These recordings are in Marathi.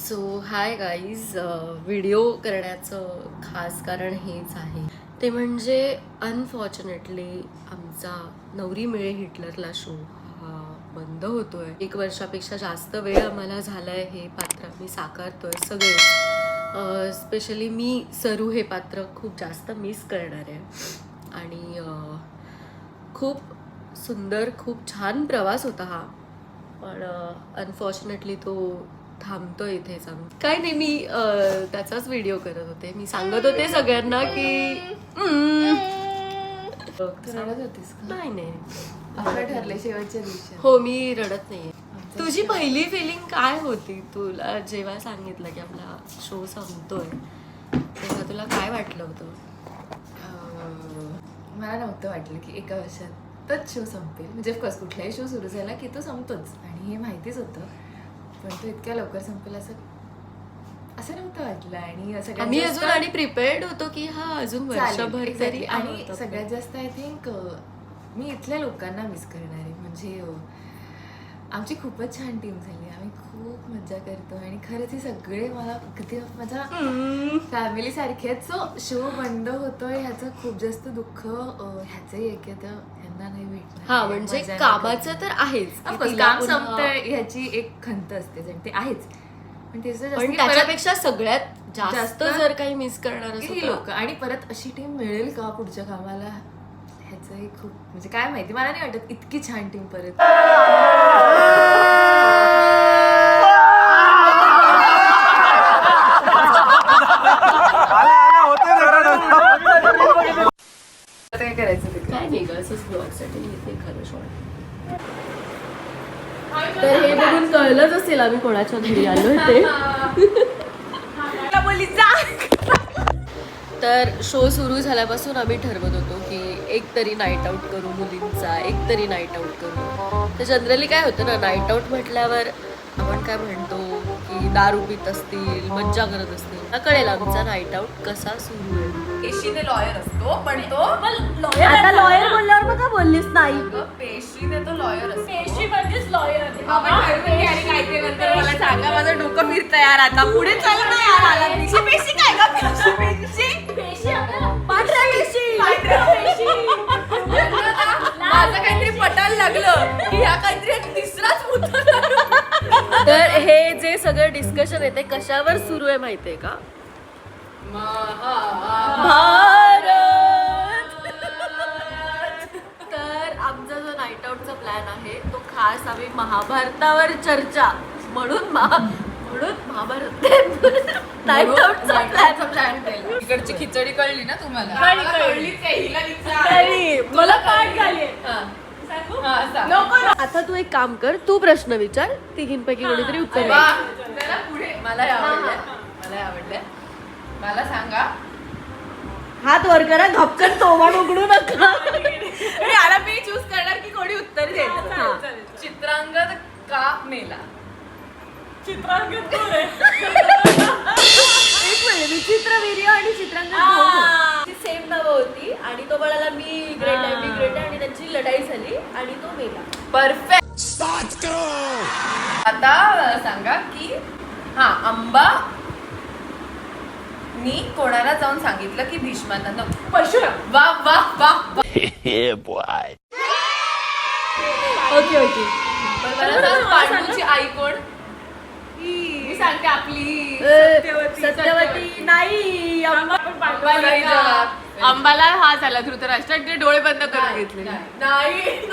सो हाय गाईज, व्हिडिओ करण्याचं खास कारण हेच आहे. ते म्हणजे अनफॉर्च्युनेटली आमचा नवरी मिळे हिटलरला शो हा बंद होतोय. 1 वर्षापेक्षा जास्त वेळ आम्हाला झालाय हे पात्र मी साकारतोय. सगळे स्पेशली मी सरू हे पात्र खूप जास्त मिस करणार आहे. आणि खूप सुंदर खूप छान प्रवास होता हा, पण अनफॉर्च्युनेटली तो थांबतो इथेच. काय नाही, मी त्याचाच व्हिडिओ करत होते. मी सांगत होते सगळ्यांना की रडत होतीस का? नाही आपलं ठरलंय शेवटच्या दिवशी. हो, मी रडत नाहीये. तुझी पहिली फिलिंग काय होती तुला जेव्हा सांगितलं की आपला शो संपतोय, तेव्हा तुला काय वाटलं होतं? मला नव्हतं वाटलं की एका वर्षातच शो संपेल. म्हणजे ऑफकोर्स कुठलाही शो सुरू झाला की तो संपतोच आणि हे माहितीच होतं, पण तो इतक्या लवकर संपेल असं नव्हतं वाटलं. आणि आम्ही अजून आणि प्रिपेअर्ड होतो की हा अजून वर्षभर तरी. आणि सगळ्यात जास्त आय थिंक मी इथल्या लोकांना मिस करणार आहे. म्हणजे आमची खूपच छान टीम झाली, आम्ही खूप मजा करतो आणि खरंच हे सगळे मला किती माझ्या फॅमिली सारखे आहेत. सो शो बंद होतोय ह्याचं खूप जास्त दुःख ह्याचंही एक येतं, ह्यांना नाही भेटणार. हा, म्हणजे कामाचं तर आहेच, काम संपतंय ह्याची एक खंत असते ते आहेच, पण त्याच्यापेक्षा सगळ्यात जास्त जर काही मिस करणार ही लोक आणि परत अशी टीम मिळेल का पुढच्या कामाला, ह्याचंही खूप म्हणजे काय माहिती. मला नाही वाटत इतकी छान टीम परत. काय करायचं ते काय नाही ग, असंच ब्लॉगसाठी लिहिते खरं शॉर्ट. तर हे बघून कळलंच असेल आम्ही कोणाच्या घरी आलो ते. तर शो सुरू झाल्यापासून आम्ही ठरवत होतो की एक तरी नाईट आऊट करू मुलींचा, एक तरी नाईट आऊट करू. तर जनरली काय होतं ना, नाईट आऊट म्हटल्यावर आपण काय म्हणतो की दारू पित असतील, मज्जा करत असतील. कळेल आमचा नाईट आऊट कसा सुरू आहे. पेशीने लॉयर असतो, पण तो आता लॉयर बोलल्यावर मग का बोललीस नाही? पेशीने तो लॉयर असतो. पेशी म्हणजेच लॉयर आहे. आपण ठरवून घ्या आणि काय ते नंतर मला सांगा. माझं डोकं फिरतं यार, आता पुढे चल ना यार. आला पेशी काय का पेशी पेशी आपल्याला पांढऱ्या पेशी. माझं काहीतरी पटायला लागलं की ह्या काहीतरी तिसराच मुद्दा. तर हे जे सगळं डिस्कशन आहे ते कशावर सुरू आहे माहितीये का? भारत. तर आमचा जो नाईट आऊटचा प्लॅन आहे तो खास आम्ही महाभारतावर चर्चा म्हणून महाभारत नाईट आऊटचा प्लॅन. इकडची खिचडी कळली ना तुम्हाला? कळली. मला पाठ झाली. नको आता तू एक काम कर, तू प्रश्न विचार, तिघींपैकी कोणीतरी उत्तर द्या. जरा पुढे. मला आवडलंय. मला सांगा, हात वर करा, धपकन तोंड उघडू नका. आणि आता मी चूज करणार की कोणी उत्तर द्यायचं. चित्रांगद का मेला? चित्रांगद एक मिनिट, विचित्रवीर्य आणि चित्रांगद सेम नावं होती आणि तो म्हणाला मी ग्रेट आहे आणि त्यांची लढाई झाली आणि तो मेला. परफेक्ट. आता सांगा की अंबा मी कोणाला जाऊन सांगितलं की भीष्मांना परशुराम. वा वा वा. ओके. पांडूची आई कोण? मी सांगते आपली सत्यवती नाही. अंबाला हा झाला धृतराष्ट्र, डोळे बंद करून घेतले. नाही,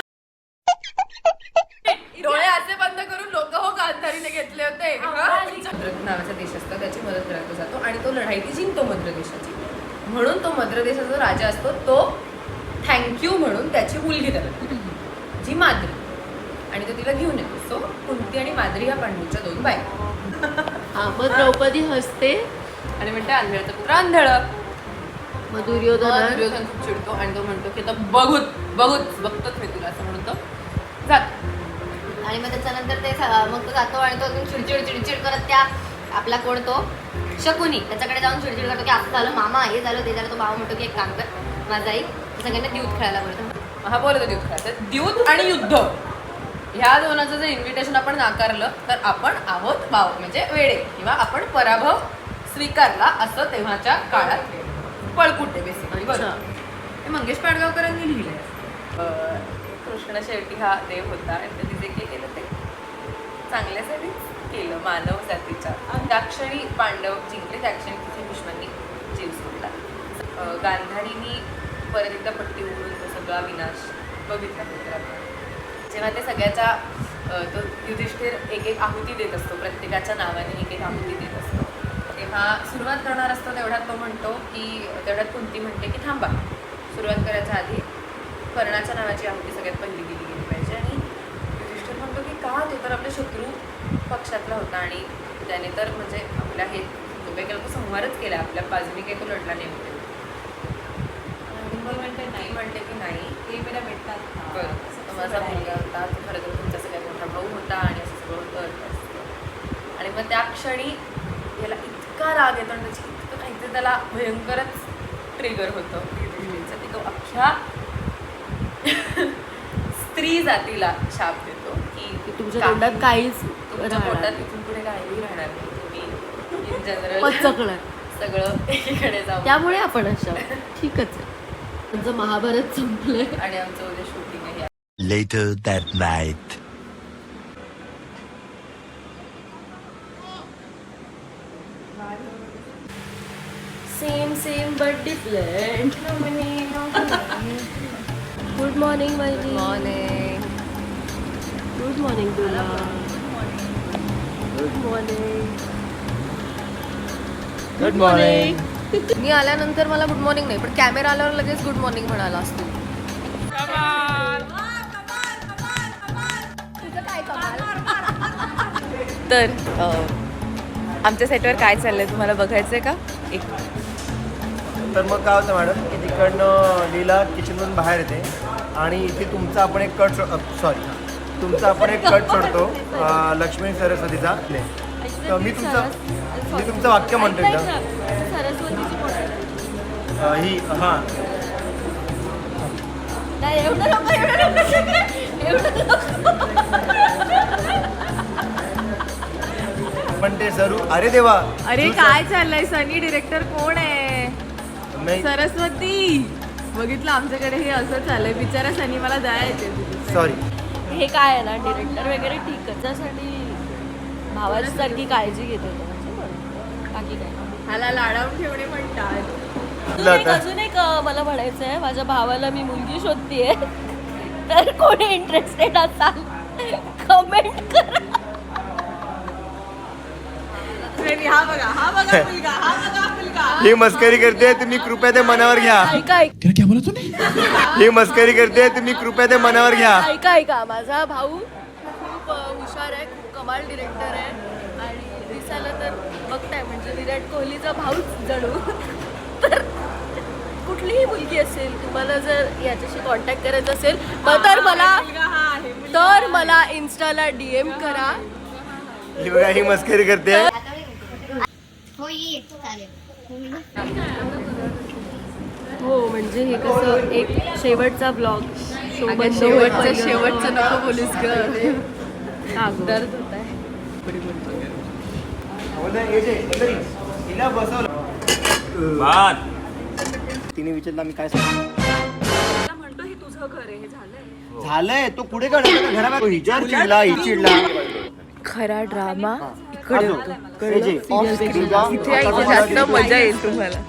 डोळे असे बंद करून लोक गांधारीने घेतले होते. नावाचा देश असतो, त्याची मदत करायला जातो आणि तो लढाई जिंकतो मद्र देशाची. म्हणून तो मद्र देशाचा जो राजा असतो तो थँक्यू म्हणून त्याची मुलगी त्याला जी माद्री, आणि तो तिला घेऊन येतो. सो कुंती आणि माद्री ह्या पांडूच्या 2 बायका. मग द्रौपदी हसते आणि म्हणते आंधळचं पुत्र आंधळ. मग दुर्योधन खूप चिडतो आणि तो म्हणतो की आता बघतोच मी तुला, असं म्हणून तो जातो. आणि मग त्याच्यानंतर ते मग तो जातो आणि तो अजून चिडचिड करत त्या आपला कोण तो शकुनी त्याच्याकडे जाऊन चिडचिड करतो की असं झालं मामा, हे झालं ते झालं. तो भाऊ म्हणतो की एक काम कर, माझा आई सगळ्यांना द्यूत खेळायला बोलतो. हा बोलतो द्यूत खेळायचं. द्यूत आणि युद्ध ह्या दोनाचं जर इन्व्हिटेशन आपण नाकारलं तर आपण आहोत म्हणजे वेडे किंवा आपण पराभव स्वीकारला असं तेव्हाच्या काळात पळकुटे बेसिकली. हे मंगेश पाडगावकरांनी लिहिलंय. कृष्ण शेट्टी हा देव होता आणि त्यांनी जे काही केलं ते चांगल्यासाठीच केलं मानव जातीच्या. त्या क्षणी पांडव जिंकले, त्या क्षणी तिथे भीष्मांनी जीव सोडला. गांधारीनी परत एकदा पट्टी उघडून तो सगळा विनाश बघितला मित्रांनो. जेव्हा ते सगळ्याच्या तो युधिष्ठिर एक एक आहुती देत असतो, प्रत्येकाच्या नावाने एक एक आहुती देत असतो, तेव्हा सुरुवात करणार असतो तेवढ्यात तो म्हणतो की तेवढ्यात कुंती म्हणते की थांबा, सुरुवात करायच्या आधी कर्णाच्या नावाची आहुती सगळ्यात पहिली दिली गेली पाहिजे. आणि युधिष्ठिर म्हणतो की का, तो तर आपल्या शत्रू पक्षातला होता आणि त्याने तर म्हणजे आपल्या हे केलं तो संहारच केला, आपल्या बाजूने काही तो लढला नाही होते. म्हणते की नाही ते मला भेटतात बरं, तो माझा मुलगा होता, तो खरं तर तुमचा सगळ्यात मोठा भाऊ होता आणि असं सगळं करत असतं. आणि मग त्या क्षणी याला इतका राग येतो आणि त्याची इतकं काहीतरी त्याला भयंकरच ट्रिगर होतं युधिष्ठिरचं की तो अख्ख्या स्त्री जातीला शाप देतो की तुमच्या तोंडात काहीच तुमच्या पोटात इथून पुढे काहीही राहणार नाही, तुम्ही इन जनरल पचकणार. सगळं एकीकडे जाऊ. त्यामुळे आपण अशा ठीकच आहे. तुमचं महाभारत संपलंय. आणि आमचं उद्या शूटिंग आहे. Later that night. Same but different. Good morning Vaidi. Morning. Good morning तुला. Good morning. Good morning. मी आल्यानंतर मला गुड मॉर्निंग नाही पण कॅमेरा आल्यावर लगेच गुड मॉर्निंग म्हणाला असतो. तर आमच्या सेटवर काय चाललंय तुम्हाला बघायचंय का? एक तर मग काय होतं मॅडम की तिकडनं लीला किचनमधून बाहेर येते आणि इथे तुमचा आपण एक कट तुमचा आपण एक कट सोडतो लक्ष्मी सरस्वतीचा. तर मी तुमचं वाक्य म्हणतो एकदा. ही हां पण ते जरूर. अरे देवा, अरे काय चाललंय सनी डिरेक्टर कोण आहे? नाही सरस्वती बघितलं आमच्याकडे हे असं चाललंय. बिचारा सनी मला दया येते. सॉरी. हे काय आहे ना, डिरेक्टर वगैरे ठीक आहे, त्यासाठी भावासारखी काळजी घेते तो. बाकी काय ह्याला लाडावून ठेवणे म्हणतात. अजून एक मला म्हणायचं आहे, माझ्या भावाला मी मुलगी शोधतीये, तर कोणी इंटरेस्टेड असाल कमेंट करा. हा बघा मुलगा. ही मस्करी करते, तुम्ही कृपया ते मनावर घ्या. ही मस्करी करते, तुम्ही कृपया ते मनावर घ्या. ऐका माझा भाऊ खूप हुशार आहे, खूप कमाल डिरेक्टर आहे आणि दिसायला तर बघताय म्हणजे विराट कोहलीचा भाऊच जणू. तर कुठलीही मुलगी असेल, तुम्हाला जर याच्याशी कॉन्टॅक्ट करायचं असेल तर मला इन्स्टाला DM करा. ही बघा, ही मस्करी करते. हो म्हणजे हे कसं एक शेवटचा ब्लॉग शेवटचं नको बोलूस ग. दर्द होत आहे. तिने विचारला मी काय म्हणतो, हे तुझं घर आहे, हे झालंय. तो पुढे काढायचा घराबाहेर. हिच्यावर चिडला, ही चिडला. खरा ड्रामा इथे जास्त मजा येईल तुम्हाला.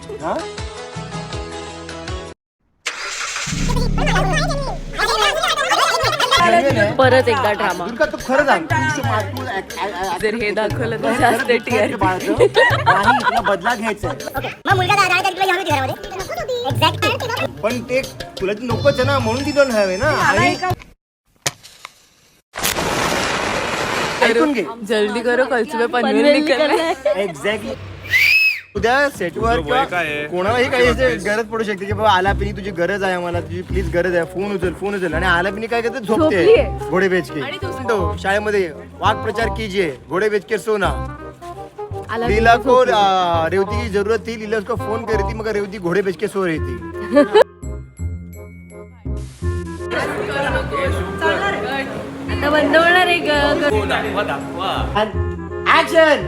परत एकदा ड्रामा. तू खरं सांग, जर हे दाखवलं तर जास्त TRP. तुला बदला घ्यायचा पण ते तुला नकोच आहे ना, म्हणून ती दोन हवे ना. आणि ऐकून घे. जल्दी करो कलचुमे पनवेल निकलले. एक्झॅक्टली. उद्या सेटवर किंवा कोणालाही काही गरज पडू शकते की बाबा आलापिनी तुझी गरज आहे, मला तुझी प्लीज गरज आहे, फोन उचल. आणि आलापिनी काय करते, झोपते. घोडे बेच के तो शाळेमध्ये वाक प्रचार कीजिए, घोडे बेच के सोना. लीला को रेवती की जरूरत थी, लीला उसको फोन करी थी, मगर रेवती घोड़े बेच के सो रही थी. आता बंदवणार आहे ऍक्शन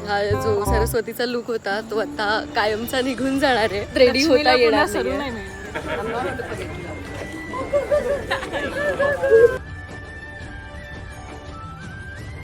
हा जो सरस्वतीचा लुक होता तो आता कायमचा निघून जाणार आहे. रेडी होता येणार नाहीये.